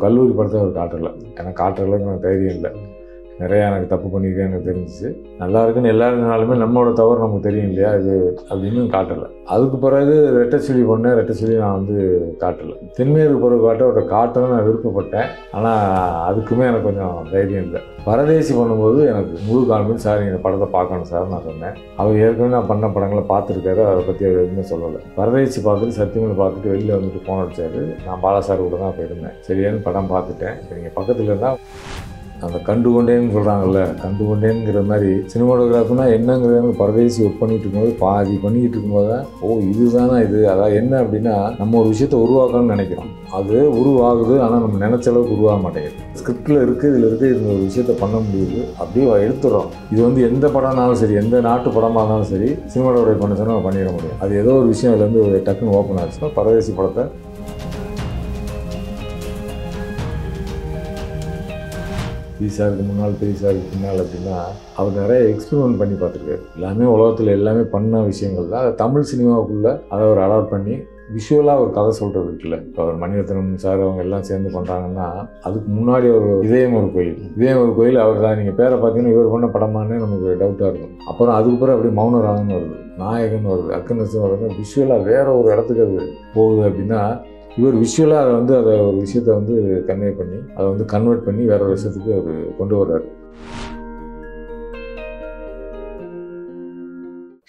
கல்லூரி படத்தை அவர் காட்டலை. ஏன்னா காட்டுற அளவுக்கு எனக்கு தைரியம் இல்லை. நிறையா எனக்கு தப்பு பண்ணியிருக்கேன் எனக்கு தெரிஞ்சிச்சு. நல்லா இருக்குன்னு எல்லாருனாலுமே நம்மளோட தவறு நமக்கு தெரியும் இல்லையா, இது அப்படின்னு காட்டலை. அதுக்கு பிறகு ரெட்டச்சொல்லி பண்ணேன். ரெட்டச்சொல்லி நான் வந்து காட்டலை. தென்மேற்கு பிறகு அவரை காட்டணும்னு நான் விருப்பப்பட்டேன். ஆனால் அதுக்குமே எனக்கு கொஞ்சம் தைரியம் இல்லை. பரதேசி பண்ணும்போது எனக்கு முழு கான்ஃபிடன்ஸ், சார் இந்த படத்தை பார்க்கணும் சார் நான் சொன்னேன். அவர் ஏற்கனவே நான் பண்ண படங்களை பார்த்துருக்காரு, அதை பற்றி அவர் எதுவுமே சொல்லலை. பரதேசி பார்த்துட்டு சத்தியமலை பார்த்துட்டு வெளியில் வந்துட்டு ஃபோன் அடித்தார். நான் பாலா சார் கூட தான் போயிருந்தேன். சரியானு படம் பார்த்துட்டேன். நீங்கள் பக்கத்தில் இருந்தால் அந்த கண்டுகொண்டேன்னு சொல்கிறாங்கல்ல, கண்டுகொண்டேங்கிற மாதிரி சினிமாட்டோகிராஃபினா என்னங்கிறது பரதேசி ஒர்க் பண்ணிகிட்டு இருக்கும்போது பாதி பண்ணிக்கிட்டு இருக்கும்போது தான் இதுதானா இது. அதாவது என்ன அப்படின்னா, நம்ம ஒரு விஷயத்தை உருவாக்கணும்னு நினைக்கிறோம், அது உருவாகுது. ஆனால் நம்ம நினச்ச அளவுக்கு உருவாக மாட்டேங்குது. ஸ்கிரிப்டில் இருக்குது, இதில் இருக்குது, இந்த ஒரு விஷயத்தை பண்ண முடியுது, அப்படியே எடுத்துடுறோம். இது வந்து எந்த படம்னாலும் சரி, எந்த நாட்டு படமாக இருந்தாலும் சரி, சினிமாட்டோகிராஃபி பண்ண சொன்னால் பண்ணிட முடியும். அது ஏதோ ஒரு விஷயம் அதுலேருந்து ஒரு டக்குன்னு ஓப்பன் ஆச்சுன்னா பரதேசி படத்தை பெரியசாருக்கு முன்னால் பெரியசாருக்கு பின்னால் அப்படின்னா அவர் நிறைய எக்ஸ்பெரிமெண்ட் பண்ணி பார்த்துருக்காரு. எல்லாமே உலகத்தில் எல்லாமே பண்ண விஷயங்கள் தான். அதை தமிழ் சினிமாவுக்குள்ளே அதை அவர் அடாப்ட் பண்ணி விஷுவலாக ஒரு கதை சொல்கிறது இருக்குல்ல. இப்போ அவர் மணிரத்னம் சார் அவங்க எல்லாம் சேர்ந்து பண்ணுறாங்கன்னா, அதுக்கு முன்னாடி ஒரு இதயம் ஒரு கோயில் அவர் தான். நீங்கள் பேரை பார்த்தீங்கன்னா இவர் பண்ண படமானே நமக்கு டவுட்டாக இருக்கும். அப்புறம் அதுக்கு பிறகு அப்படியே மௌனராகன்னு வருது, நாயகன் வருது, அக்கநசம் வருது. விஷுவலாக வேற ஒரு இடத்துக்கு அது போகுது அப்படின்னா, இவர் விஷுவலாக அதை ஒரு விஷயத்தை வந்து கன்வே பண்ணி அதை வந்து கன்வெர்ட் பண்ணி வேற ஒரு விஷயத்துக்கு அவர் கொண்டு வர்றாரு.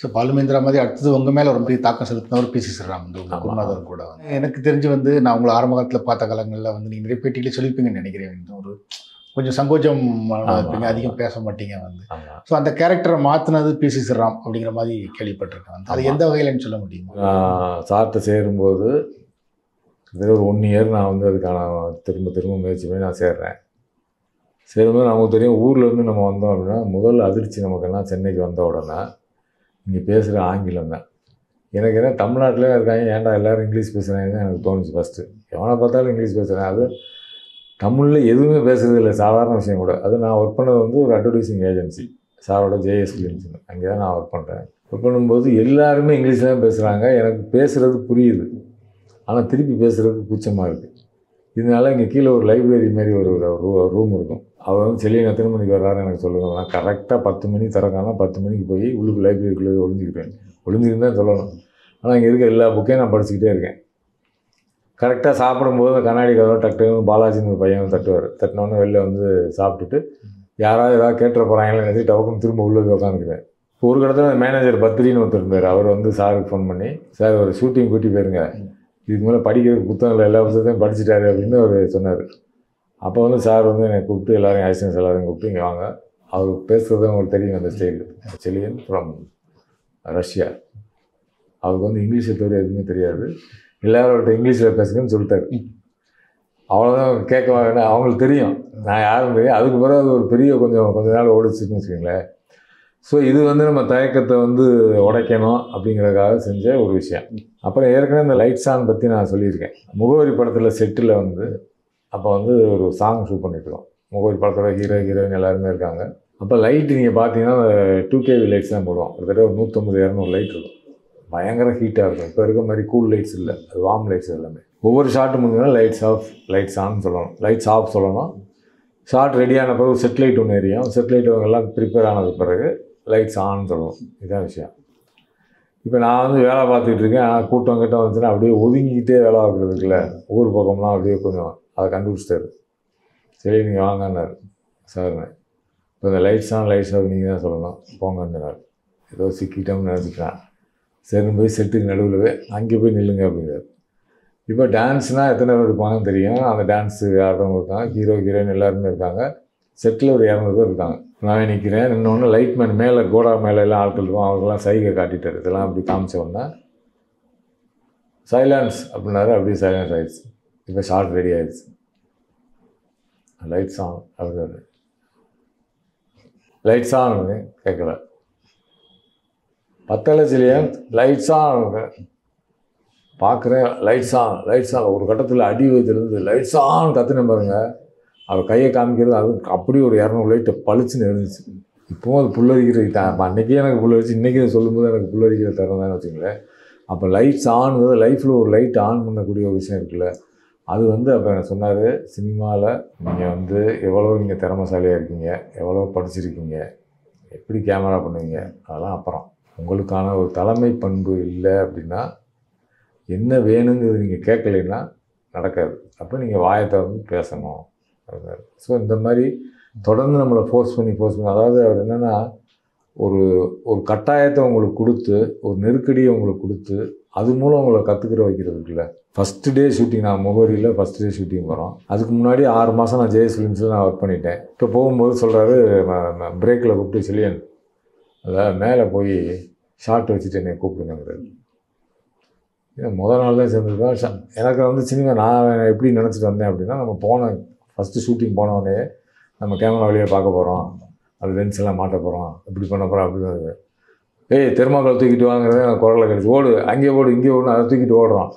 ஸோ பாலுமேந்திரா மாதிரி அடுத்தது உங்கள் மேலே ரொம்ப பெரிய தாக்கம் செலுத்தினவர் பி.சி. ஸ்ரீராம் வந்து குருநாதர் கூட வந்து. எனக்கு தெரிஞ்சு வந்து நான் உங்களை ஆரம்ப காலத்தில் பார்த்த காலங்களில் வந்து நீங்கள் நிறைய பேட்டியிலே சொல்லியிருப்பீங்கன்னு நினைக்கிறேன். ஒரு கொஞ்சம் சங்கோச்சம் இருப்பீங்க, அதிகம் பேச மாட்டீங்க வந்து. ஸோ அந்த கேரக்டரை மாற்றினது பி.சி. ஸ்ரீராம் அப்படிங்கிற மாதிரி கேள்விப்பட்டிருக்கேன் வந்து. அது எந்த வகையிலன்னு சொல்ல முடியுமா? சார்ட்ட சேரும்போது ஒரு 1 இயர் நான் வந்து அதுக்கான திரும்ப முயற்சி பண்ணி நான் சேரும்போது நமக்கு தெரியும், ஊரில் இருந்து நம்ம வந்தோம் அப்படின்னா முதல் அதிர்ச்சி நமக்குன்னா சென்னைக்கு வந்த உடனே இங்கே பேசுகிற ஆங்கிலம் தான். எனக்கு என்ன தமிழ்நாட்டிலே இருக்காங்க, ஏன்டா எல்லோரும் இங்கிலீஷ் பேசுகிறாங்கன்னு எனக்கு தோணுச்சு ஃபஸ்ட்டு. எவனை பார்த்தாலும் இங்கிலீஷ் பேசுகிறேன், அது தமிழில் எதுவுமே பேசுகிறது இல்லை, சாதாரண விஷயம் கூட. அது நான் ஒர்க் பண்ணது வந்து ஒரு அட்வர்டைஸிங் ஏஜென்சி, சாரோட ஜேஎஸ் ஃபிலிம்ஸ், அங்கே தான் நான் ஒர்க் பண்ணுறேன். ஒர்க் பண்ணும்போது எல்லாருமே இங்கிலீஷ் தான் பேசுகிறாங்க. எனக்கு பேசுகிறது புரியுது, ஆனால் திருப்பி பேசுகிறதுக்கு கூச்சமாக இருக்குது. இதனால இங்கே கீழே ஒரு லைப்ரரி மாரி ஒரு ரூம் இருக்கும். அவர் வந்து செல்லியன் எத்தனை மணிக்கு வர்றாரு எனக்கு சொல்லுங்கள். நான் கரெக்டாக 10 மணிக்கு திறக்கானா 10 மணிக்கு போய் உள்ளுக்கு லைப்ரரிக்குள்ளே ஒளிஞ்சிருந்தேன் சொல்லணும். ஆனால் இங்கே இருக்க எல்லா புக்கையும் நான் படிச்சுக்கிட்டே இருக்கேன். கரெக்டாக சாப்பிடும்போது கண்ணாடி கதவை டக்குன்னு பாலாஜின்னு ஒரு பையன் தட்டினோன்னு வெளில வந்து சாப்பிட்டுட்டு யாராவது ஏதாவது கேட்டுற போகிறாங்களே நினைச்சு டவுக்குன்னு திரும்ப உள்ளே போய் உட்காந்துக்கிறேன். ஒரு இடத்துல மேனேஜர் பத்ரின்னு ஒருத்தர் இருந்தார். அவர் வந்து சாருக்கு ஃபோன் பண்ணி, சார் ஒரு ஷூட்டிங் கூட்டி போயிருங்க, இதுக்கு மேலே படிக்கிறதுக்கு புத்தகங்கள் எல்லா புத்தகத்தையும் படிச்சுட்டாரு அப்படின்னு அவர் சொன்னார். அப்போ வந்து சார் வந்து என்னை கூப்பிட்டு எல்லாரையும் ஐசன்ஸ் எல்லாரையும் கூப்பிட்டு இங்கே வாங்க, அவர் பேசுகிறது அவங்களுக்கு தெரியும் அந்த ஸ்டைலு. செலியன் ஃப்ரம் ரஷ்யா, அவருக்கு வந்து இங்கிலீஷை தவிர எதுவுமே தெரியாது, எல்லாரோட இங்கிலீஷில் பேசுங்கன்னு சொல்லிட்டாரு. அவ்வளோதான் கேட்க வாங்க, அவங்களுக்கு தெரியும் நான் யாரும் தெரியும். அதுக்கு பிறகு அது ஒரு பெரிய கொஞ்ச நாள் ஓடிச்சுன்னு வச்சுக்கோங்களேன். ஸோ இது வந்து நம்ம தயக்கத்தை வந்து உடைக்கணும் அப்படிங்கிறதுக்காக செஞ்ச ஒரு விஷயம். அப்புறம் ஏற்கனவே இந்த லைட்ஸ் ஆன் பற்றி நான் சொல்லியிருக்கேன். முகவரி படத்தில் செட்டில் வந்து அப்போ வந்து ஒரு சாங் ஷூட் பண்ணிட்டுருக்கோம். முகவரி படத்தோட ஹீரோயின் எல்லாருமே இருக்காங்க. அப்போ லைட்டு நீங்கள் பார்த்தீங்கன்னா 2kV லைட்ஸ் தான் போடுவோம். கிட்டத்தட்ட ஒரு 150-200 லைட் இருக்கும். பயங்கர ஹீட்டாக இருக்கும். இப்போ இருக்க மாதிரி கூல் லைட்ஸ் இல்லை, அது வார்ம் லைட்ஸ் எல்லாமே. ஒவ்வொரு ஷாட்டு முடிஞ்சோன்னா லைட்ஸ் ஆஃப் லைட்ஸ் ஆன் சொல்லணும், லைட்ஸ் ஆஃப் சொல்லணும். ஷார்ட் ரெடியான பிறகு செட் லைட் ஒன்று எரியும். செட் லைட் எல்லாம் ப்ரிப்பேர் ஆனதுக்கு பிறகு லைட்ஸ் ஆன் சொல்லணும். இதுதான் விஷயம். இப்போ நான் வந்து வேலை பார்த்துக்கிட்டு இருக்கேன், கூட்டம் வந்துச்சுன்னா அப்படியே ஒதுங்கிக்கிட்டே வேலை பார்க்குறதுக்குல ஊர் பக்கம்லாம் அப்படியே கொஞ்சம் அதை கண்டுபிடிச்சிட்டாரு. சரி நீங்கள் வாங்கன்னாரு சார்னு. இப்போ இந்த லைட்ஸ் ஆன் லைட்ஸ் ஆஃப் நீங்கள் தான் சொல்லணும் போங்கன்னார். ஏதோ சிக்கிட்டோம்னு நினச்சிக்கலாம். சரின்னு போய் செட்டுக்கு நடுவில் அங்கே போய் நில்லுங்க அப்படிங்கிறார். இப்போ டான்ஸ்னால் எத்தனை பேர் இருப்பாங்கன்னு தெரியும். அந்த டான்ஸு ஆடுறவங்க இருக்காங்க, ஹீரோயின் எல்லாருமே இருக்காங்க. செட்டில் ஒரு 200 பேர் இருக்காங்க. நான் நிற்கிறேன். இன்னொன்று லைட் மேன் மேலே கோடா மேலே எல்லாம் ஆட்கள் இருக்கும், அவங்கெல்லாம் சைகை காட்டிட்டார். இதெல்லாம் அப்படி காமிச்ச உடனே சைலன்ஸ் அப்படின்னாரு. அப்படியே சைலன்ஸ் ஆகிடுச்சு. இப்போ ஷார்ட் ரெடி ஆகிடுச்சு. லைட்ஸ் ஆன் அப்படின்னாரு. லைட்ஸ் ஆன் கேட்கல. 10 லட்சம் லைட்ஸ் ஆன் பார்க்குறேன். லைட்ஸ் ஆன் ஒரு கட்டத்தில் அடி வயதுலேருந்து லைட்ஸ் ஆன் கற்றுன பாருங்க. அவர் கையை காமிக்கிறது அது அப்படியே ஒரு 200 லைட்டை பளிச்சுன்னு இருந்துச்சு. இப்போவும் அது புல்லரிக்கிறது. அன்றைக்கே எனக்கு புல்லரிச்சு, இன்றைக்கி அதை சொல்லும்போது எனக்கு புல்லரிக்கிற தரம் தான் வச்சுங்களேன். அப்போ லைட்ஸ் ஆனுங்கிறது லைஃப்பில் ஒரு லைட் ஆன் பண்ணக்கூடிய ஒரு விஷயம் இருக்குல்ல, அது வந்து அப்போ எனக்கு சொன்னார், சினிமாவில் நீங்கள் வந்து எவ்வளோ நீங்கள் திறமைசாலியாக இருக்கீங்க, எவ்வளோ படிச்சிருக்கீங்க, எப்படி கேமரா பண்ணுவீங்க, அதெல்லாம் அப்புறம். உங்களுக்கான ஒரு தலைமை பண்பு இல்லை அப்படின்னா, என்ன வேணுங்கிறது நீங்கள் கேட்கலைன்னா நடக்காது. அப்போ நீங்கள் வாயை திறந்து பேசணும் அப்படின்னாரு. ஸோ இந்த மாதிரி தொடர்ந்து நம்மளை ஃபோர்ஸ் பண்ணி அதாவது அவர் என்னென்னா, ஒரு ஒரு கட்டாயத்தை உங்களுக்கு கொடுத்து, ஒரு நெருக்கடியை உங்களுக்கு கொடுத்து, அது மூலம் உங்களை கற்றுக்கிற வைக்கிறது இருக்குல்ல. ஃபஸ்ட்டு டே ஷூட்டிங், நான் முகவரியில் ஃபஸ்ட் டே ஷூட்டிங் போகிறோம். அதுக்கு முன்னாடி 6 மாதம் நான் ஜேஎஸ் ஃபிலிம்ஸில் நான் ஒர்க் பண்ணிட்டேன். இப்போ போகும்போது சொல்கிறாரு, பிரேக்கில் கூப்பிட்டு செல்லியன், அதில் மேலே போய் ஷார்ட் வச்சுட்டு என்னை கூப்பிடுங்கிறாரு. முதல் நாள் தான் சேர்ந்துருக்கோம். எனக்கு வந்து சினிமா நான் எப்படி நினச்சிட்டு வந்தேன் அப்படின்னா, நம்ம போன ஃபஸ்ட்டு ஷூட்டிங் போனோடனே நம்ம கேமரா வழியாக பார்க்க போகிறோம், அது லென்ஸ் எல்லாம் மாட்ட போகிறோம், இப்படி பண்ண போகிறோம் அப்படின்னு. ஏய் தெர்மாக்கோல் தூக்கிட்டு வாங்குறதே எனக்கு குரலை கிடச்சி, ஓடு அங்கே ஓடு இங்கே ஓடு, அதை தூக்கிட்டு ஓடுறோம்.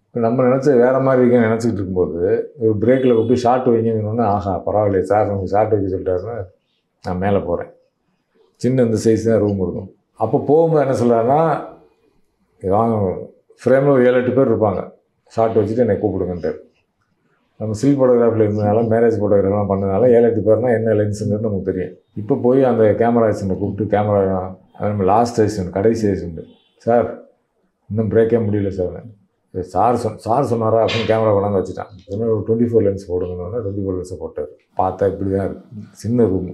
இப்போ நம்ம நினச்ச வேறு மாதிரி இருக்கேன்னு நினச்சிக்கிட்டு இருக்கும்போது ஒரு பிரேக்கில் கூப்பிட்டு ஷார்ட் வைங்கன்னு, ஆஹா பரவாயில்லையே சார் நமக்கு ஷார்ட் வைக்க சொல்லிட்டாருன்னு நான் மேலே போகிறேன். சின்ன இந்த சைஸ் தான் ரூம் இருக்கும். அப்போ போகும்போது என்ன சொல்கிறாருன்னா, வாங்க ஃப்ரேமில் ஒரு 7-8 பேர் இருப்பாங்க, ஷார்ட் வச்சுட்டு என்னை கூப்பிடுங்கன்ட்டார். நம்ம ஸ்டில் ஃபோட்டோகிராஃபில் இருந்ததுனால, மேரேஜ் ஃபோட்டோகிராஃபிலாம் பண்ணதுனால 7-8 பேர்னால் என்ன லென்ஸுங்கிறது நமக்கு தெரியும். இப்போ போய் அந்த கேமரா ஏஜென்ட்டை கூப்பிட்டு, கேமரா நம்ம லாஸ்ட் ஏஜென்ட், கடைசி ஏஜென்ட், சார் இன்னும் பிரேக்கே முடியல சார், சார் சொன்னாரா அப்படின்னு கேமரா கொண்டாந்து வச்சுட்டான். இதுமாதிரி ஒரு 24 லென்ஸ் போடுங்கன்னா 24 லென்ஸை போட்டார். பார்த்தா இப்படி தான் இருக்குது, சின்ன ரூமு,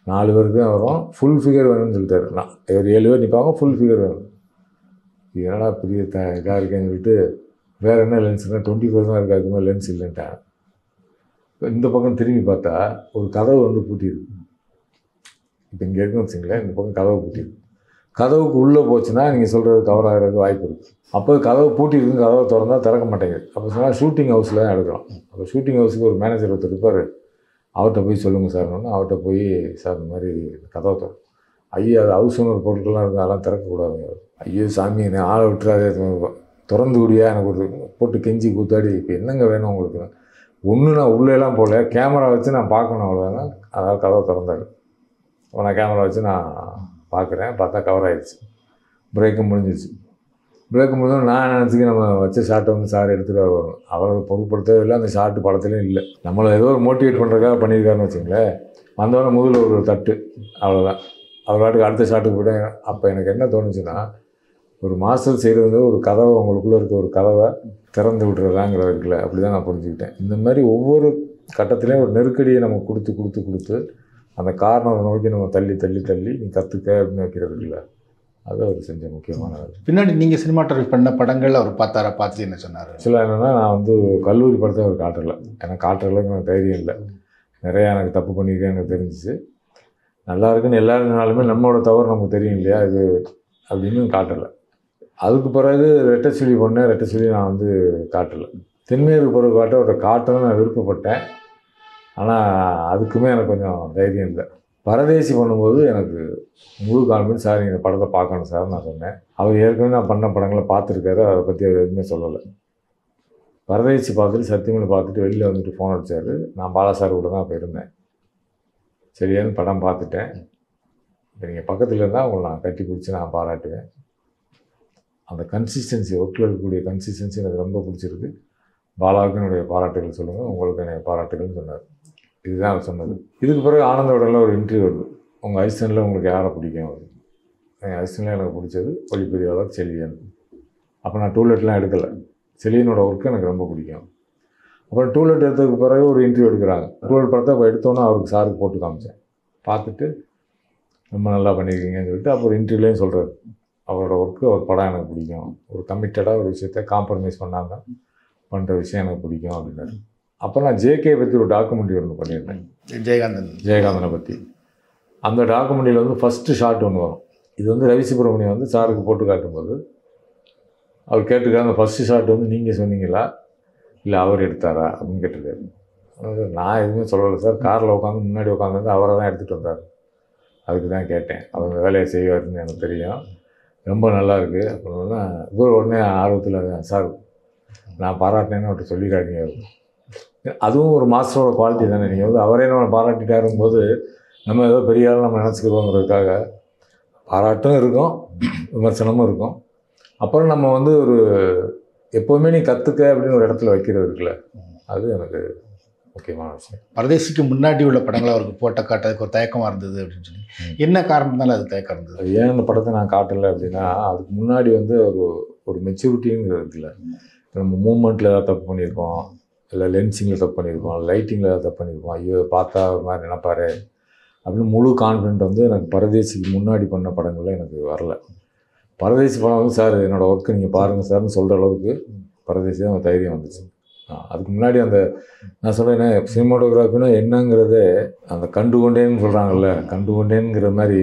4 பேருக்கு தான் வரும், ஃபுல் ஃபிகர் வேணும்னு சொல்லிட்டாரு. நான் ஒரு 7 பேர் நிற்பாங்க, ஃபுல் ஃபிகர் வேணும். என்னடா பெரிய இதாக இருக்கேன்னு சொல்லிட்டு, வேறு என்ன லென்ஸ்னால் 24 தான் இருக்குது, அதுக்கு மேலே லென்ஸ் இல்லைன்ட்டேன். இந்த பக்கம் திரும்பி பார்த்தா ஒரு கதவு வந்து பூட்டியிருக்கு. இப்போ இங்கே இருக்குன்னு வச்சுங்களேன், இந்த பக்கம் கதவு பூட்டியிருக்கு. கதவுக்கு உள்ளே போச்சுன்னா நீங்கள் சொல்கிறது கவர் ஆகிறதுக்கு வாய்ப்பு இருக்குது. அப்போ கதவு பூட்டியிருக்குன்னு கதவை திறந்தால் திறக்க மாட்டேங்குது. அப்போ சொன்னால் ஷூட்டிங் ஹவுஸில் தான் எடுக்கிறோம். அப்போ ஷூட்டிங் ஹவுஸுக்கு ஒரு மேனேஜர் ஒருத்தர் இருப்பார், அவர்கிட்ட போய் சொல்லுங்கள் சார்னு. அவர்கிட்ட போய், சார் இந்த மாதிரி கதவை திறக்கும். ஐயோ அது ஹவுஸ்னு ஒரு பொருட்கள்லாம் இருக்குது, அதெல்லாம் திறக்கக்கூடாதுங்க. ஐயோ சாமி என்னை ஆளை விட்டுறாதே, திறந்து கூடியா, எனக்கு ஒரு போட்டு கெஞ்சி கூத்தாடி, இப்போ என்னங்க வேணும் உங்களுக்கு, ஒன்று நான் உள்ளேலாம் போகல, கேமரா வச்சு நான் பார்க்கணும் அவ்வளோதான். அதாவது கதவை திறந்தாரு. இப்போ நான் கேமரா வச்சு நான் பார்க்குறேன், பார்த்தா கவர் ஆகிடுச்சு, பிரேக்கு முடிஞ்சிச்சு. பிரேக்கு முடிஞ்சோம் நான் நினச்சிக்க நம்ம வச்ச ஷார்ட்டை வந்து சார் எடுத்துகிட்டு வரணும். அவரை பொருட்படுத்தவே இல்லை, அந்த ஷார்ட்டு படத்துலையும் இல்லை. நம்மளை ஏதோ ஒரு மோட்டிவேட் பண்ணுறதுக்காக பண்ணியிருக்காருன்னு வச்சுங்களேன். வந்தவொடனே முதல்ல ஒரு தட்டு, அவ்வளோதான். அவர் பாட்டுக்கு அடுத்த ஷாட்டுக்கு போய்ட்டேன். அப்போ எனக்கு என்ன தோணுச்சுன்னா, ஒரு மாஸ்டர் செய்கிறது ஒரு கதவை, உங்களுக்குள்ளே இருக்க ஒரு கதவை திறந்து விட்டுறதாங்கிற இருக்குல்ல, அப்படி தான் நான் புரிஞ்சுக்கிட்டேன். இந்த மாதிரி ஒவ்வொரு கட்டத்துலேயும் ஒரு நெருக்கடியை நம்ம கொடுத்து அந்த காரணத்தை நோக்கி நம்ம தள்ளி நீ கற்றுக்க அப்படின்னு வைக்கிறது இல்லை, அது அவர் செஞ்ச முக்கியமான வேலை. பின்னாடி நீங்கள் சினிமாட்டோகிராஃபி பண்ண படங்கள் அவர் பார்த்துட்டு என்ன சொன்னார்? ஆக்சுவலாக என்னென்னா, நான் வந்து கல்லூரி படத்தை அவர் காட்டலை. எனக்கு காட்டுற அளவுக்கு எனக்கு தைரியம் இல்லை. நிறையா எனக்கு தப்பு பண்ணியிருக்கேன் எனக்கு தெரிஞ்சிச்சு. நல்லா இருக்குன்னு எல்லாருனாலுமே நம்மளோட தவறு நமக்கு தெரியும் இல்லையா, இது அப்படின்னு காட்டலை. அதுக்கு பிறகு ரெட்டை சொல்லி நான் வந்து காட்டலை. தென்மேற்கு பிறகு அவரை காட்டணும்னு நான் விருப்பப்பட்டேன். ஆனால் அதுக்குமே எனக்கு கொஞ்சம் தைரியம் இல்லை. பரதேசி பண்ணும்போது எனக்கு முழு கான்ஃபிடன்ஸ், சார் இந்த படத்தை பார்க்கணும் சார் நான் சொன்னேன். அவர் ஏற்கனவே நான் பண்ண படங்களை பார்த்துருக்காரு, அதை பற்றி அவர் எதுவுமே சொல்லலை. பரதேசி பார்த்துட்டு சத்தியமலை பார்த்துட்டு வெளியில் வந்துட்டு ஃபோன் அடித்தார். நான் பாலா சார் கூட தான் அப்போ இருந்தேன். சரியான படம் பார்த்துட்டேன், இப்போ நீங்கள் பக்கத்தில் இருந்தால் உங்களை நான் கட்டி பிடிச்சி நான் பாராட்டுவேன். அந்த கன்சிஸ்டன்சி, ஒர்க்கில் இருக்கக்கூடிய கன்சிஸ்டன்சி எனக்கு ரொம்ப பிடிச்சிருக்கு. பாலாவுக்கு என்னுடைய பாராட்டுகள் சொல்லுங்கள், உங்களுக்கு என்னுடைய பாராட்டுகள்னு சொன்னார். இதுதான் அவர் சொன்னது. இதுக்கு பிறகு ஆனந்தோடல ஒரு இன்டர்வியூ வருது, உங்கள் அசிஸ்டண்டில் உங்களுக்கு யாரை பிடிக்கும்? என் அசிஸ்டண்டில் எனக்கு பிடிச்சது ஒளிப்பதிவாளர் செல்லியன். அப்போ நான் டூலெட்லாம் எடுக்கலை, செல்லியனோட ஒர்க்கு எனக்கு ரொம்ப பிடிக்கும். அப்புறம் டூலெட் எடுத்ததுக்கு பிறகு ஒரு இன்டர்வியூ எடுக்கிறாங்க. டூலெட் படத்தை அப்போ எடுத்தோன்னே அவருக்கு சாருக்கு போட்டு காமிச்சேன். பார்த்துட்டு ரொம்ப நல்லா பண்ணியிருக்கீங்கன்னு சொல்லிட்டு அப்புறம் இன்டர்வியூலேயும் சொல்கிறார், அவரோட ஒர்க்கு, அவர் படம் எனக்கு பிடிக்கும், ஒரு கமிட்டடாக ஒரு விஷயத்தை காம்ப்ரமைஸ் பண்ணாமல் பண்ணுற விஷயம் எனக்கு பிடிக்கும் அப்படின்னாரு. அப்போ நான் ஜேகே பற்றி ஒரு டாக்குமெண்ட்ரி ஒன்று பண்ணியிருந்தேன், ஜெயகாந்தனை பற்றி. அந்த டாக்குமெண்ட்ரியில் வந்து ஃபஸ்ட்டு ஷாட் ஒன்று வரும். இது வந்து ரவி சுப்ரமணியம் வந்து சாருக்கு போட்டு காட்டும்போது அவர் கேட்டுக்காரு, அந்த ஃபஸ்ட்டு ஷாட் வந்து நீங்கள் சொன்னீங்களா இல்லை அவர் எடுத்தாரா அப்படின்னு கேட்டிருக்காரு. நான் எதுவுமே சொல்லலை சார், காரில் உட்காந்து முன்னாடி உட்காந்து அவரை தான் எடுத்துகிட்டு வந்தார், அதுக்கு தான் கேட்டேன், அவர் இந்த வேலையை செய்வாருன்னு எனக்கு தெரியும், ரொம்ப நல்லாயிருக்கு அப்படின்னா இவர் உடனே ஆர்வத்தில், சார் நான் பாராட்டினேன்னு அவர்கிட்ட சொல்லிடாதீங்க. அதுவும் ஒரு மாஸ்டரோட குவாலிட்டி தானே. நீங்கள் வந்து அவரே நம்ம பாராட்டிட்டாருங்கும்போது நம்ம ஏதோ பெரிய ஆள் நம்ம நினச்சிக்கிறோங்கிறதுக்காக பாராட்டும் இருக்கும், விமர்சனமும் இருக்கும். அப்புறம் நம்ம வந்து ஒரு எப்போவுமே நீ கற்றுக்க அப்படின்னு ஒரு இடத்துல வைக்கிறது இருக்குல்ல, அது எனக்கு முக்கியமான விஷயம். பரதேசிக்கு முன்னாடி உள்ள படங்களை அவருக்கு போட்ட காட்டுறதுக்கு ஒரு தயக்கமாக இருந்தது அப்படின்னு சொல்லி என்ன காரணத்தினால அது தயக்கம் இருந்தது? அது ஏன் அந்த படத்தை நான் காட்டலை அப்படின்னா, அதுக்கு முன்னாடி வந்து ஒரு மெச்சூரிட்டிங்கிறது இருக்குல்ல. நம்ம மூமெண்ட்டில் ஏதாவது தப்பு பண்ணியிருக்கோம், இல்லை லென்சிங்கில் தப்பு பண்ணியிருக்கோம், லைட்டிங்கில் ஏதாவது தப்பு பண்ணியிருக்கோம், ஐயோ பார்த்தா ஒரு மாதிரி நினைப்பாரு அப்படின்னு முழு கான்ஃபிடென்ட் வந்து எனக்கு பரதேசிக்கு முன்னாடி பண்ண படங்களில் எனக்கு வரல. பரதேசி படம் வந்து சார் என்னோடய ஒர்க்கு நீங்கள் பாருங்கள் சார்னு சொல்கிற அளவுக்கு பரதேசி தான் தைரியம் வந்துச்சு. அதுக்கு முன்னாடி அந்த நான் சொல்கிறேன் சினிமாட்டோகிராஃபினா என்னங்கிறதே அந்த கண்டுகொண்டேன்னு சொல்கிறாங்கல்ல, கண்டுகொண்டேங்கிற மாதிரி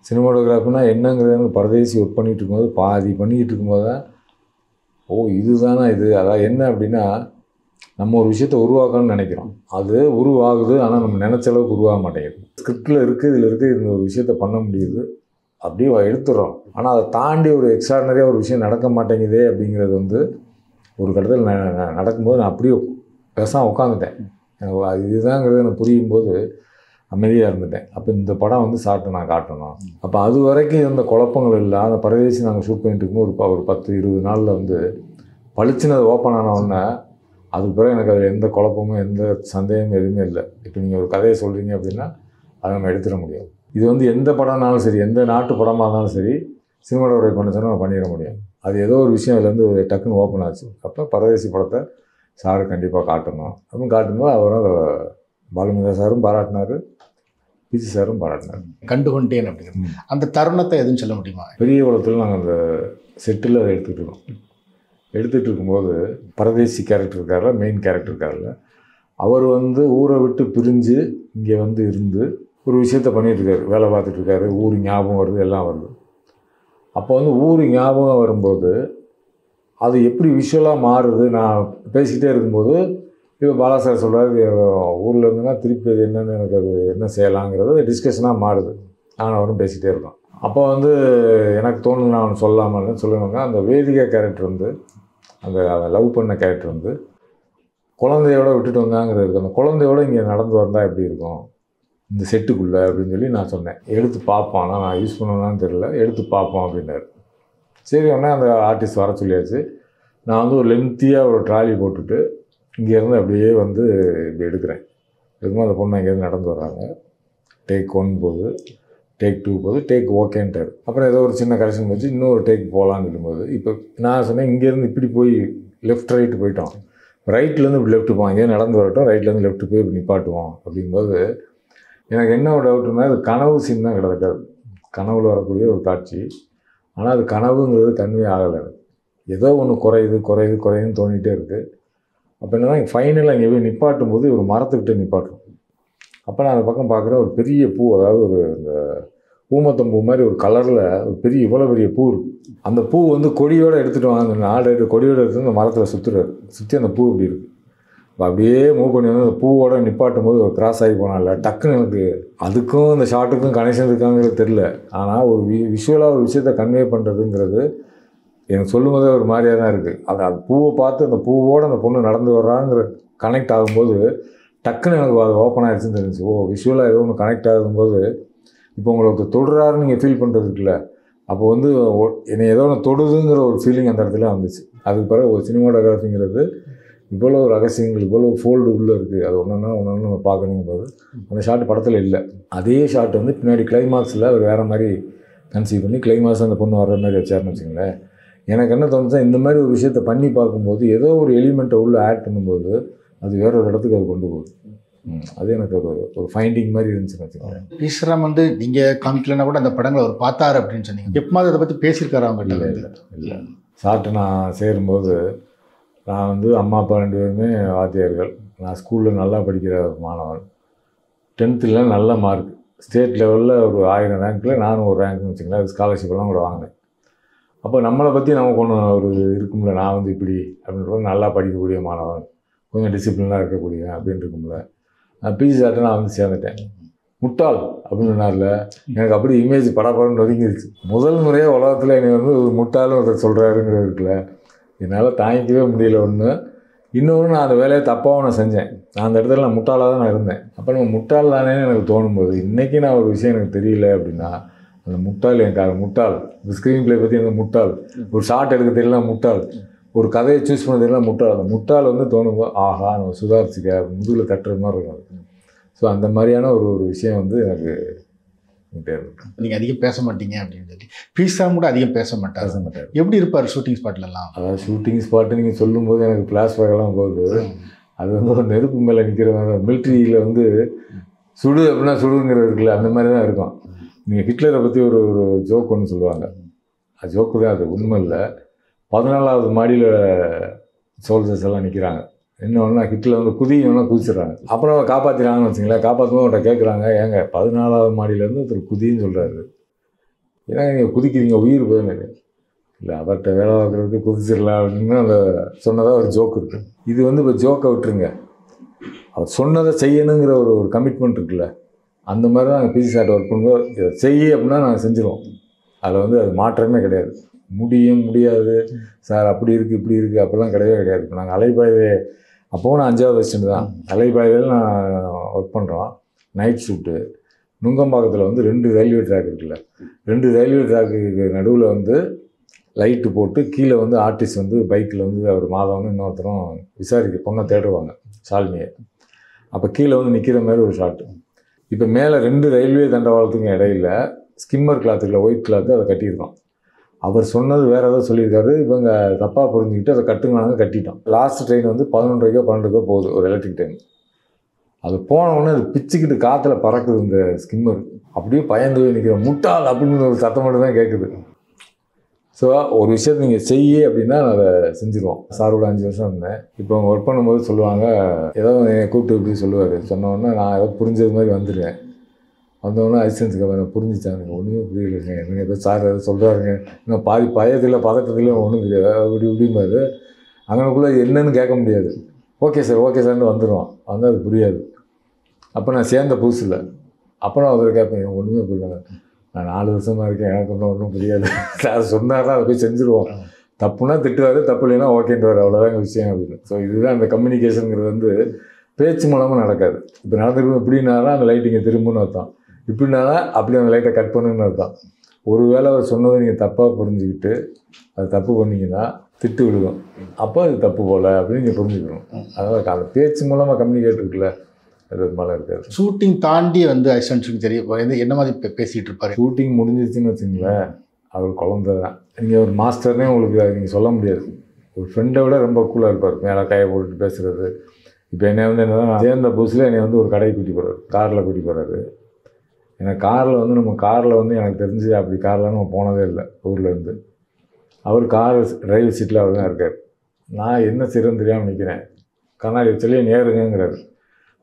சினிமாட்டோகிராஃபினா என்னங்கிறது பரதேசி ஒர்க் பண்ணிகிட்டு இருக்கும்போது பாதி பண்ணிக்கிட்டு இருக்கும்போது தான் இதுதானா இது. அதாவது என்ன அப்படின்னா, நம்ம ஒரு விஷயத்தை உருவாக்கணும்னு நினைக்கிறோம், அது உருவாகுது, ஆனால் நம்ம நினச்ச அளவுக்கு உருவாக மாட்டேங்குது. ஸ்கிரிப்டில் இருக்குது, இதில் இருக்குது, இந்த ஒரு விஷயத்த பண்ண முடியுது, அப்படியே எடுத்துடுறோம். ஆனால் அதை தாண்டி ஒரு எக்ஸ்ட்ரானரியாக ஒரு விஷயம் நடக்க மாட்டேங்குதே அப்படிங்கிறது வந்து ஒரு கட்டத்தில் நடக்கும்போது நான் அப்படியே பேசாமல் உட்காந்துட்டேன். எனக்கு இதுதாங்கிறது எனக்கு புரியும் போது அமைதியாக இருந்துட்டேன். அப்போ இந்த படம் வந்து சாப்பிட்டு நான் காட்டணும். அப்போ அது வரைக்கும் இருந்த குழப்பங்கள் இல்லை. அந்த பரதேசி நாங்கள் ஷூட் பண்ணிட்டு இருக்கும்போது ஒரு 10-20 நாளில் வந்து பளிச்சுன்னு அது ஓப்பன் ஆனவுடனே அதுக்கு பிறகு எனக்கு அதில் எந்த குழப்பமும் எந்த சந்தேகமும் எதுவுமே இல்லை. இப்போ நீங்கள் ஒரு கதையை சொல்கிறீங்க அப்படின்னா அதை நம்ம எடுத்துட முடியும். இது வந்து எந்த படம்னாலும் சரி, எந்த நாட்டு படமாக இருந்தாலும் சரி, சினிமாட்டோகிராஃபி பண்ண சொன்னால் நம்ம பண்ணிட முடியும். அது ஏதோ ஒரு விஷயம் அதுலேருந்து டக்குன்னு ஓப்பன் ஆச்சு. அப்போ பரதேசி படத்தை சாரு கண்டிப்பாக காட்டணும் அப்படின்னு காட்டும்போது அவரும் அதை பாலுமந்திரா சாரும் பாராட்டினார், பிசி சாரும் பாராட்டினார். கண்டுகொண்டேன் அப்படிங்கிறது அந்த தருணத்தை எதுவும் சொல்ல முடியுமா? பெரிய குளத்தில் நாங்கள் அந்த செட்டில் அதை எடுத்துகிட்டு இருக்கோம். எடுத்துகிட்டு இருக்கும்போது பரதேசி கேரக்டர் இருக்கார்ல, மெயின் கேரக்டர் இருக்கார்ல, அவர் வந்து ஊரை விட்டு பிரிஞ்சு இங்கே வந்து இருந்து ஒரு விஷயத்த பண்ணிகிட்ருக்காரு, வேலை பார்த்துட்ருக்காரு, ஊர் ஞாபகம் வருது, எல்லாம் வருது. அப்போ வந்து ஊர் ஞாபகம் வரும்போது அது எப்படி விஷுவலாக மாறுது. நான் பேசிக்கிட்டே இருக்கும்போது இப்போ பாலா சார் சொல்கிறாரு, ஊரில் இருந்துன்னா திருப்பி அது என்னென்னு எனக்கு அது என்ன செய்யலாங்கிறது டிஸ்கஷனாக மாறுது. நான் அவரும் பேசிக்கிட்டே இருக்கோம். அப்போ வந்து எனக்கு தோணுது நான் சொல்லாமல் சொல்லணுங்க, அந்த வேதிகா கேரக்டர் வந்து அந்த லவ் பண்ண கேரக்டர் வந்து குழந்தையோட விட்டுட்டு வந்தாங்கிறது, அந்த குழந்தையோட இங்கே நடந்து வந்தால் எப்படி இருக்கும் இந்த செட்டுக்குள்ளே அப்படின்னு சொல்லி நான் சொன்னேன். எடுத்து பார்ப்போம், ஆனால் நான் யூஸ் பண்ணுவேன்னு தெரியல, எடுத்து பார்ப்போம் அப்படின்னாரு. சரி உடனே அந்த ஆர்டிஸ்ட் வர சொல்லியாச்சு. நான் வந்து ஒரு லென்த்தியாக ஒரு ட்ராலி போட்டுட்டு இங்கேருந்து அப்படியே வந்து இப்படி எடுக்கிறேன். எடுக்கும்போது அந்த பொண்ணு அங்கேருந்து நடந்து வர்றாங்க. டேக் 1 போகுது, டேக் 2 போகுது, டேக் ஓகேன்ட்டார். அப்புறம் ஏதோ ஒரு சின்ன கரெக்ஷன் வச்சு இன்னொரு டேக் போகலான்னு சொல்லும்போது இப்போ நான் சொன்னேன் இங்கேருந்து இப்படி போய் லெஃப்ட் ரைட்டு போயிட்டோம், ரைட்லேருந்து இப்படி லெஃப்ட்டு போவோம், இங்கேருந்து நடந்து வரட்டும், ரைட்லேருந்து லெஃப்ட்டு போய் இப்படி நிப்பாட்டுவோம் அப்படிங்கும்போது எனக்கு என்ன ஒரு டவுட்டுன்னா, அது கனவு சீன் தான் கிடக்காது, கனவுல வரக்கூடிய ஒரு காட்சி. ஆனால் அது கனவுங்கிறது கன்வே ஆகலை. ஏதோ ஒன்று குறையுதுன்னு தோணிகிட்டே இருக்குது. அப்போ என்னன்னா ஃபைனலாக இங்கே போய் நிப்பாட்டும் போது ஒரு மரத்துக்கிட்ட நிப்பாட்டும். அப்போ நான் அந்த பக்கம் பார்க்குறேன், ஒரு பெரிய பூ, அதாவது ஒரு இந்த ஊமத்தம்பூ மாதிரி ஒரு கலரில் ஒரு பெரிய இவ்வளோ பெரிய பூ இருக்குது. அந்த பூ வந்து கொடியோடு எடுத்துகிட்டு வாங்க, ஆல்ரெடி கொடியோடு எடுத்து அந்த மரத்தில் சுற்றுறாரு, சுற்றி அந்த பூ இப்படி இருக்குது. அப்படியே மூவ் பண்ணி வந்து அந்த பூவோட நிப்பாட்டும் போது ஒரு கிராஸ் ஆகி போனால டக்குன்னு எனக்கு அதுக்கும் இந்த ஷாட்டுக்கும் கனெக்ஷன் இருக்காங்கிறது தெரில. ஆனால் ஒரு விஷுவலாக ஒரு விஷயத்தை கன்வே பண்ணுறதுங்கிறது எனக்கு சொல்லும் போதே ஒரு மாதிரியாக தான் இருக்குது. அது பூவை பார்த்து அந்த பூவோடு அந்த பொண்ணு நடந்து வர்றாங்கிற கனெக்ட் ஆகும்போது டக்குன்னு எனக்கு அது ஓப்பன் ஆகிடுச்சுன்னு தெரிஞ்சு. விஷுவலாக ஏதோ ஒன்று கனெக்ட் ஆகும்போது இப்போ உங்களுக்கு தொடுறாருன்னு நீங்கள் ஃபீல் பண்ணுறது இருக்குல்ல, அப்போ வந்து என்னை ஏதோ ஒன்று தொடுதுங்கிற ஒரு ஃபீலிங் அந்த இடத்துல வந்துச்சு. அதுக்கு பிறகு ஒரு சினிமாட்டோகிராஃபிங்கிறது இவ்வளோ ரகசியங்கள், இவ்வளோ ஃபோல்டு உள்ளே இருக்குது, அது ஒன்று நம்ம பார்க்கணுங்கும்போது அந்த ஷாட்டு படத்தில் இல்லை. அதே ஷாட் வந்து பின்னாடி கிளைமாக்ஸில் அவர் வேறு மாதிரி கன்சீவ் பண்ணி கிளைமாக்ஸ் அந்த பொண்ணு வர்ற மாதிரி வச்சாருன்னு வச்சுங்களேன். எனக்கு என்ன தோணுச்சா, இந்த மாதிரி ஒரு விஷயத்தை பண்ணி பார்க்கும்போது ஏதோ ஒரு எலிமெண்ட்டை உள்ளே ஆட் பண்ணும்போது அது வேற ஒரு இடத்துக்கு அது கொண்டு போகுது. அது எனக்கு ஒரு ஃபைண்டிங் மாதிரி இருந்துச்சுன்னு வச்சுக்கோங்க. ஈஸ்வரம் வந்து நீங்கள் காமிக்கலன்னா கூட அந்த படங்களை அவர் பார்த்தாரு அப்படின்னு சொன்னீங்க. எப்போது அதை பற்றி பேசியிருக்காரு அவங்ககிட்ட? இல்லை சாப்பிட்டு நான் சேரும்போது நான் வந்து அம்மா அப்பா 2 பேருமே வாத்தியார்கள். நான் ஸ்கூலில் நல்லா படிக்கிற மாணவன். 10th நல்ல மார்க், ஸ்டேட் லெவலில் ஒரு 1000 ரேங்க்கில் நானும் ஒரு ரேங்க்னு வச்சுங்களேன். அது ஸ்காலர்ஷிப்லாம் கூட வாங்கினேன். அப்போ நம்மளை பற்றி நமக்கு ஒன்று ஒரு இருக்கும்ல, நான் வந்து இப்படி அப்படின்ற நல்லா படிக்கக்கூடிய மாணவன், கொஞ்சம் டிசிப்ளினாக இருக்கக்கூடியவன் அப்படின்னு இருக்கும்ல. நான் பிசி சார்ட்ட நான் வந்து சேர்ந்துட்டேன். முட்டாள் அப்படின்னு சொன்னார்ல, எனக்கு அப்படி இமேஜ் படப்படன்னு ஒதுங்கிருச்சு. முதல் முறையாக உலகத்தில் என்னை வந்து ஒரு முட்டாள்னு ஒருத்தர் சொல்கிறாருங்கிறது இருக்குல்ல, என்னால் தாங்கிக்கவே முடியல. ஒன்று இன்னொன்று, நான் அந்த வேலையை தப்பாகவும் நான் செஞ்சேன். நான் அந்த இடத்துல நான் முட்டாளாக தான் நான் இருந்தேன். அப்போ நம்ம முட்டாள் தானேன்னு எனக்கு தோணும்போது, இன்றைக்கி நான் ஒரு விஷயம் எனக்கு தெரியல அப்படின்னா அந்த முட்டாள் எனக்கு அது முட்டாள். இந்த ஸ்க்ரீன் பிளே பற்றி எனக்கு முட்டாள், ஒரு ஷார்ட் எடுக்க தெரியல முட்டாள், ஒரு கதையை சூஸ் பண்ணதுலாம் முட்டாள். அந்த முட்டாள் வந்து தோணுங்க, ஆஹா நம்ம சுதாரிச்சுக்க முதுகில் தட்டுற மாதிரி இருக்கும். ஸோ அந்த மாதிரியான ஒரு விஷயம் வந்து எனக்கு இருக்கும். நீங்கள் அதிகம் பேச மாட்டீங்க அப்படின்னு சொல்லி பீஸா கூட அதிகம் பேச மாட்டார். எப்படி இருப்பார் ஷூட்டிங் ஸ்பாட்லலாம்? அதாவது ஷூட்டிங் ஸ்பாட்டு நீங்கள் சொல்லும்போது எனக்கு ஃப்ளாஷ்பேக்கெல்லாம் போகுது. அது வந்து ஒரு நெருப்பு மேலே நிற்கிற மாதிரி. மிலிட்ரியில் வந்து சுடு அப்படின்னா சுடுங்கிற இருக்குல்ல, அந்த மாதிரி தான் இருக்கும். நீங்கள் ஹிட்லரை பற்றி ஒரு ஜோக் ஒன்று சொல்லுவாங்க. அது ஜோக்கு தான், அது உண்மை இல்லை. 14வது மாடியில் சோல்ஜர்ஸ் எல்லாம் நிற்கிறாங்க. இன்னொன்று ஹிட்லர் வந்து குதிச்சிடுறாங்க. அப்புறம் காப்பாற்றினாங்கன்னு வச்சுங்களேன். காப்பாற்றும்போது அவன்கிட்ட கேட்குறாங்க, ஏங்க 14வது மாடியிலேருந்து ஒருத்தர் குதின்னு சொல்கிறாரு, ஏன்னா நீங்கள் குதிக்கிறீங்க உயிர் போயின்னு. இல்லை அவர்கிட்ட வேலை பார்க்குறதுக்கு குதிச்சிடலாம் அப்படின்னு அந்த சொன்னதாக ஒரு ஜோக் இருக்குது. இது வந்து இப்போ ஜோக்கை விட்டுருங்க, அவர் சொன்னதை செய்யணுங்கிற ஒரு கமிட்மெண்ட் இருக்குல்ல, அந்த மாதிரி தான் நாங்கள் பிசி சார்ட்ட ஒர்க் பண்ணும்போது இதை செய்ய அப்படின்னா நாங்கள் செஞ்சுருவோம். அதில் வந்து அது மாற்றமே கிடையாது. முடியாது சார், அப்படி இருக்குது இப்படி இருக்குது அப்படிலாம் கிடையவே கிடையாது. இப்போ நாங்கள் அலைபாய்வே அப்போவும் நான் 5வது அசிஸ்டன்ட் தான். அலைபாய்வேல நான் ஒர்க் பண்ணுறோம். நைட் ஷூட்டு நுங்கம்பாக்கத்தில் வந்து 2 ரயில்வே ட்ராக் இருக்குல்ல, 2 ரயில்வே ட்ராக்கு நடுவில் வந்து லைட்டு போட்டு கீழே வந்து ஆர்டிஸ்ட் வந்து பைக்கில் வந்து அவர் மாதவன்னு இன்னொருத்தரும் விசாரிக்க பொண்ணை தேடுவாங்க சாலினியை. அப்போ கீழே வந்து நிற்கிற மாதிரி ஒரு ஷாட்டு. இப்போ மேலே 2 ரயில்வே தண்டவாளத்துக்கும் இடையில ஸ்கிம்மர் கிளாத்துக்குள்ள ஒயிட் கிளாத்து அதை கட்டியிருக்கோம். அவர் சொன்னது வேறு ஏதாவது சொல்லியிருக்காரு, இவங்க தப்பாக புரிஞ்சுக்கிட்டு அதை கட்டுங்கனாங்க, கட்டிட்டோம். லாஸ்ட் ட்ரெயின் வந்து 11:30 12 போகுது, ஒரு எலக்ட்ரிக் ட்ரெயின். அது போனவுடனே அது பிச்சுக்கிட்டு காற்றுல பறக்குது இந்த ஸ்கிம்மர். அப்படியே பயந்து போய் நிற்கிற முட்டாள் அப்படின்னு ஒரு சத்தம் மட்டும் தான் கேட்குது. ஸோ ஒரு விஷயத்தை நீங்கள் செய்ய அப்படின்னா நான் அதை செஞ்சுருவோம். சாரோட 5 வருஷம் இருந்தேன். இப்போ அவங்க ஒர்க் பண்ணும்போது சொல்லுவாங்க, ஏதாவது என்னை கூப்பிட்டு இப்படி சொல்லுவார். சொன்னோடனே நான் ஏதோ புரிஞ்சது மாதிரி வந்துடுவேன். வந்தோடனே அசிஸ்டன்ஸுக்கு அவன் புரிஞ்சிச்சாங்க, ஒன்றுமே புரியலைங்க, என்னங்க ஏதோ சார் ஏதோ சொல்கிறாருங்க, இன்னும் பாதி பயத்தில் பதட்டத்துலேயும் ஒன்றும் தெரியாது, அப்படி இப்படிம்பாரு. அங்கனுக்குள்ளே என்னன்னு கேட்க முடியாது. ஓகே சார்னு வந்துடுவான். வந்து அது புரியாது. அப்போ நான் சேர்ந்த புதுசில் அப்புறம் அவர் கேட்பேன், ஒன்றுமே புரியல, நான் 4 வருஷமாக இருக்கேன், எனக்கு ஒன்றும் புரியாது, சார் சொன்னார்னா அதை போய் செஞ்சுருவோம், தப்புனா திட்டுவார், தப்பு இல்லைன்னா ஓகேன்ட்டுவார், அவ்வளோதாங்க விஷயம் அப்படின்னு. ஸோ இதுதான் அந்த கம்யூனிகேஷனுங்கிறது வந்து பேச்சு மூலமாக நடக்காது. இப்போ நடந்துருக்கும் இப்படின்னாலும் அந்த லைட்டிங்கை திரும்புன்னு அர்த்தம், இப்படின்னாலும் அப்படி அந்த லைட்டை கட் பண்ணுன்னு அர்த்தம். ஒரு வேளை அவர் சொன்னதை நீங்கள் தப்பாக புரிஞ்சுக்கிட்டு அது தப்பு பண்ணிங்கன்னா திட்டு விழுகும். அப்போ அது தப்பு போல் அப்படின்னு நீங்கள் புரிஞ்சுக்கணும். அதாவது அந்த பேச்சு மூலமாக கம்யூனிகேட் இருக்குல்ல, அது மேலே இருக்காது. ஷூட்டிங் தாண்டி வந்து அசிஸ்டன்ஸுக்கு தெரியும் என்ன மாதிரி பேசிகிட்டு இருப்பார். ஷூட்டிங் முடிஞ்சிச்சுன்னு வச்சுங்களேன், அவர் குழந்தை தான். நீங்கள் ஒரு மாஸ்டர்னே உங்களுக்கு நீங்கள் சொல்ல முடியாது. ஒரு ஃப்ரெண்டை விட ரொம்ப கூலாக இருப்பார், மேலே கையை போட்டுட்டு பேசுகிறது. இப்போ என்னை வந்து என்னதான் சேர்ந்த புதுசில் என்னை வந்து ஒரு கடையை கூட்டி போகிறாரு, காரில் கூட்டி போகிறாரு. ஏன்னா காரில் வந்து நம்ம காரில் வந்து எனக்கு தெரிஞ்சு அப்படி காரில் நம்ம போனதே இல்லை ஊர்லேருந்து. அவர் கார் டிரைவர் சீட்டில் அவர் தான் இருக்கார். நான் என்ன செய்யறதுன்னு தெரியாமல் நிற்கிறேன். கண்ணாடி வச்சாலே நேருங்கிறாரு.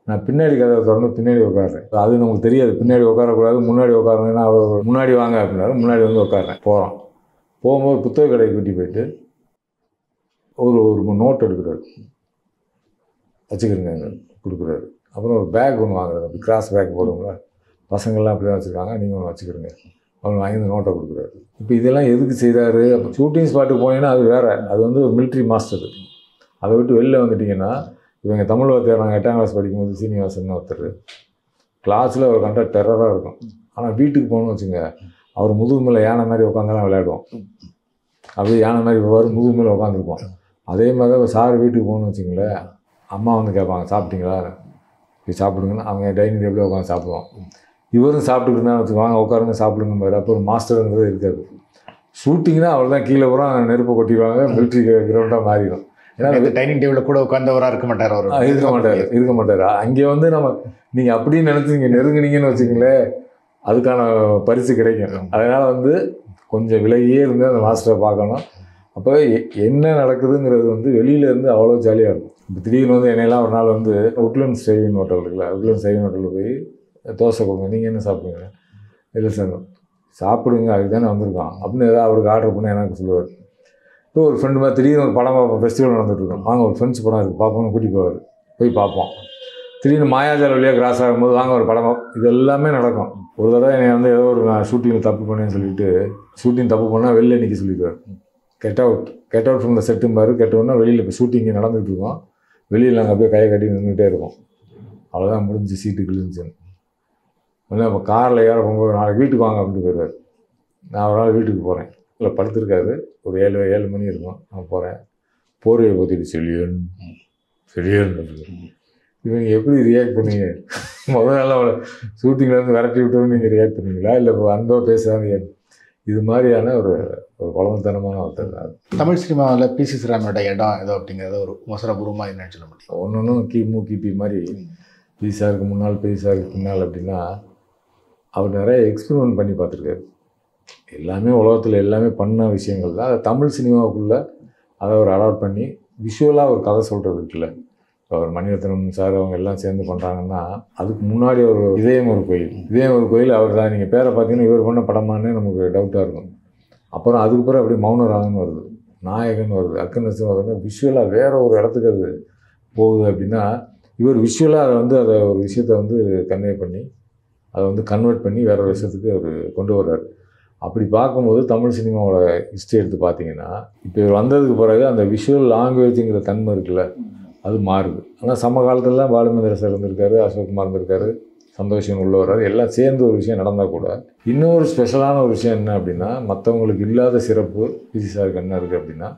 நான் பின்னாடி கதை திறந்து பின்னாடி உட்காடுறேன். அது நமக்கு தெரியாது, பின்னாடி உட்காரக்கூடாது, முன்னாடி உட்காருங்கன்னா அவர் முன்னாடி வாங்க அப்படின்னாரு. முன்னாடி வந்து உட்காடுறேன். போகும்போது புத்தக கடைக்கு கூட்டி போயிட்டு ஒரு நோட் எடுக்கிறாரு, வச்சுக்கிறேங்க கொடுக்குறாரு. அப்புறம் ஒரு பேக் ஒன்று வாங்குறாரு, அப்படி கிராஸ் பேக் போடுவோம்ல, பசங்கள்லாம் அப்படி தான் வச்சுருக்காங்க, நீங்கள் ஒன்று வச்சுக்கிறீங்க. அவங்க வாங்கி இந்த நோட்டை கொடுக்குறாரு. இப்போ இதெல்லாம் எதுக்கு செய்கிறாரு? அப்போ ஷூட்டிங் ஸ்பாட்டுக்கு போனீங்கன்னா அது வேறு, அது வந்து ஒரு மிலிட்ரி மாஸ்டர். அதை விட்டு வெளில வந்துட்டிங்கன்னா, இவங்க தமிழ் வாத்தியார் நாங்கள் 8ஆம் கிளாஸ் படிக்கும்போது சீனிவாசன் ஒருத்தர் கிளாஸில் ஒரு கண்டா டெரராக இருக்கும். ஆனால் வீட்டுக்கு போகணும்னு வச்சுங்க, அவர் முதுகு மேலே யானை மாதிரி உட்காந்துலாம் விளையாடுவோம். அப்படியே யானை மாதிரி வரும், முதுகு மேலே உட்காந்துருப்போம். அதே மாதிரி தான் சார் வீட்டுக்கு போகணும்னு வச்சுங்களேன், அம்மா வந்து கேட்பாங்க, சாப்பிட்டீங்களா, இது சாப்பிடுங்கன்னா அவங்க டைனிங் டேபிளில் உட்காந்து சாப்பிடுவோம். இவரும் சாப்பிட்டுட்டு இருந்தால் வச்சுக்குவாங்க, உட்காருங்க சாப்பிடுங்க மாதிரி. அப்போ ஒரு மாஸ்டருங்கிறது இருக்காது. ஷூட்டிங்னா அவள் தான் கீழே பூரா நெருப்பை கொட்டிடுவாங்க, மிலிட்ரி கிரவுண்டாக மாறிடும். ஏன்னா டைனிங் டேபிளில் கூட உட்காந்தவராக இருக்க மாட்டார், அவர் இருக்க மாட்டார். அங்கே வந்து நீங்கள் அப்படின்னு நினச்சி நீங்கள் நெருங்குனீங்கன்னு வச்சுங்களேன், அதுக்கான பரிசு கிடைக்கும். அதனால் வந்து கொஞ்சம் விலகியே இருந்து அந்த மாஸ்டரை பார்க்கணும். அப்போ என்ன நடக்குதுங்கிறது வந்து வெளியிலேருந்து அவ்வளோ ஜாலியாக இருக்கும். இப்போ திடீர்னு வந்து என்னையெல்லாம் ஒரு நாள் வந்து உட்லண்ட் ஸ்டைவின் ஹோட்டல் இருக்குல்ல, உட்லண்ட் ஸ்டைவின் ஹோட்டலில் போய் தோசை கொடுங்க, நீங்கள் என்ன சாப்பிடுங்க, இல்லை சார் சாப்பிடுங்க, அதுக்கு தானே வந்திருக்கோம் அப்படின்னு ஏதாவது அவருக்கு ஆர்டர் பண்ணி எனக்கு சொல்லுவார். இப்போ ஒரு ஃப்ரெண்டு மாதிரி திடீர்னு ஒரு படம் பார்ப்போம், ஃபெஸ்டிவல் நடந்துகிட்ருக்கோம், வாங்க ஒரு ஃப்ரெண்ட்ஸ் படம் இருக்குது பார்ப்போம்னு கூட்டிகிட்டு போவார். போய் பார்ப்போம். திடீர்னு மாயாஜால வழியாக கிராஸ் ஆகும்போது வாங்க ஒரு படம், இது எல்லாமே நடக்கும். ஒரு தடவை என்னை வந்து ஏதோ ஒரு நான் ஷூட்டிங்கில் தப்பு பண்ணேன்னு சொல்லிட்டு, ஷூட்டிங் தப்பு பண்ணால் வெளில நிற்க சொல்லிடுவார். கெட் அவுட் ஃப்ரம் த செட்டும்பாரு. கெட்டவுட்னா வெளியில் இப்போ ஷூட்டிங் நடந்துகிட்டு இருக்கோம், வெளியில் நாங்கள் அப்படியே கையை கட்டி நின்றுகிட்டே இருக்கோம். அவ்வளோதான், முடிஞ்சு சீட்டு கிழிஞ்சுன்னு. வந்து அப்போ காரில் ஏற போகும்போது நாளைக்கு வீட்டுக்கு வாங்க அப்படின்ட்டு போயிடுவார். நான் ஒரு நாள் வீட்டுக்கு போகிறேன், இல்லை படுத்துருக்காரு, ஒரு 7 மணி இருக்கும். நான் போகிறேன், போர்வையை பற்றிட்டு செழியன் இவங்க எப்படி ரியாக்ட் பண்ணீங்க? முதல் நாள் அவளை ஷூட்டிங்லேருந்து விரட்டி விட்டோன்னு நீங்கள் ரியாக்ட் பண்ணீங்களா, இல்லை இப்போ அன்பாக பேசுகிறாங்க? இது மாதிரியான ஒரு குழந்தைத்தனமான ஒருத்தர் தான். தமிழ் சினிமாவில் பிசி ஸ்ரீராமோட இடம் ஏதோ அப்படிங்கிறத ஒரு மோசரபூர்வமாக என்னன்னு சொல்ல முடியும். ஒன்று கிபி மாதிரி பிசாருக்கு முன்னால் பிசாருக்கு பின்னால் அப்படின்னா அவர் நிறைய எக்ஸ்பெரிமெண்ட் பண்ணி பார்த்துருக்காரு. எல்லாமே உலகத்தில் எல்லாமே பண்ண விஷயங்கள் தான். அதை தமிழ் சினிமாவுக்குள்ளே அதை ஒரு அடாப்ட் பண்ணி விஷுவலாக ஒரு கதை சொல்கிறது இருக்குல்ல. அவர் மணிரத்னம் சார் அவங்க எல்லாம் சேர்ந்து பண்ணுறாங்கன்னா அதுக்கு முன்னாடி ஒரு இதயம் ஒரு கோயில் அவர் தான். நீங்கள் பேரை பார்த்தீங்கன்னா இவர் பண்ண படமானே நமக்கு டவுட்டாக இருக்கும். அப்புறம் அதுக்கப்புறம் அப்படியே மௌனராகன்னு வருது, நாயகன் வருது, அக்கநேசம் வருதுன்னா விஷுவலாக வேறு ஒரு இடத்துக்கு அது போகுது. அப்படின்னா இவர் விஷுவலாக அதை ஒரு விஷயத்தை கன்வே பண்ணி அதை கன்வெர்ட் பண்ணி வேறு ஒரு விஷயத்துக்கு அவர் கொண்டு வர்றாரு. அப்படி பார்க்கும்போது தமிழ் சினிமாவோட ஹிஸ்ட்ரி எடுத்து பார்த்தீங்கன்னா இப்போ இவர் வந்ததுக்கு பிறகு அந்த விஷுவல் லாங்குவேஜுங்கிற தன்மை இருக்குல்ல, அது மாறுது. ஆனால் சமகாலத்திலலாம் பாலுமந்திர சார் இருந்திருக்காரு, அசோக்குமார் இருந்திருக்காரு, சந்தோஷம் உள்ள வர்றாரு, எல்லாம் சேர்ந்து ஒரு விஷயம் நடந்தால் கூட இன்னொரு ஸ்பெஷலான ஒரு விஷயம் என்ன அப்படின்னா மற்றவங்களுக்கு இல்லாத சிறப்பு பிசி சாருக்கு என்ன இருக்குது அப்படின்னா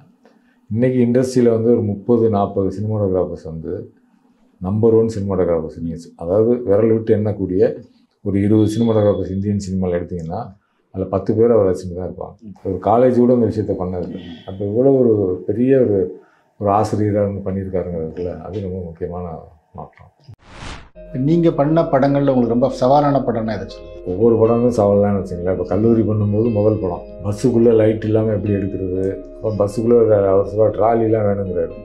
இன்றைக்கி இண்டஸ்ட்ரியில் ஒரு 30-40 சினிமாட்டோகிராஃபர்ஸ் நம்பர் 1 சினிமாட்டோகிராஃபர்ஸ் இந்தியன்ஸ், அதாவது விரல் விட்டு எண்ணக்கூடிய ஒரு 20 சினிமாட்டோகிராஃபர்ஸ் இந்தியன் சினிமாவில் எடுத்திங்கன்னா அதில் 10 பேர் அவர் ரசிச்சு தான் இருப்பாங்க. ஒரு காலேஜ் கூட இந்த விஷயத்த பண்ணதில்லை. அப்போ இவ்வளோ ஒரு பெரிய ஒரு ஆசிரியராக பண்ணியிருக்காருங்கிறதுல அது ரொம்ப முக்கியமான மாற்றம். நீங்கள் பண்ண படங்களில் உங்களுக்கு ரொம்ப சவாலான படம்னா எதை சொல்லுங்கள்? ஒவ்வொரு படமும் சவாலானு வச்சுங்களேன். இப்போ கல்லூரி பண்ணும்போது முதல் படம் பஸ்ஸுக்குள்ளே லைட் இல்லாமல் எப்படி எடுக்கிறது, அப்புறம் பஸ்ஸுக்குள்ளே அவர் சொல்ல ட்ராலிலாம் வேணுங்கிறாரு.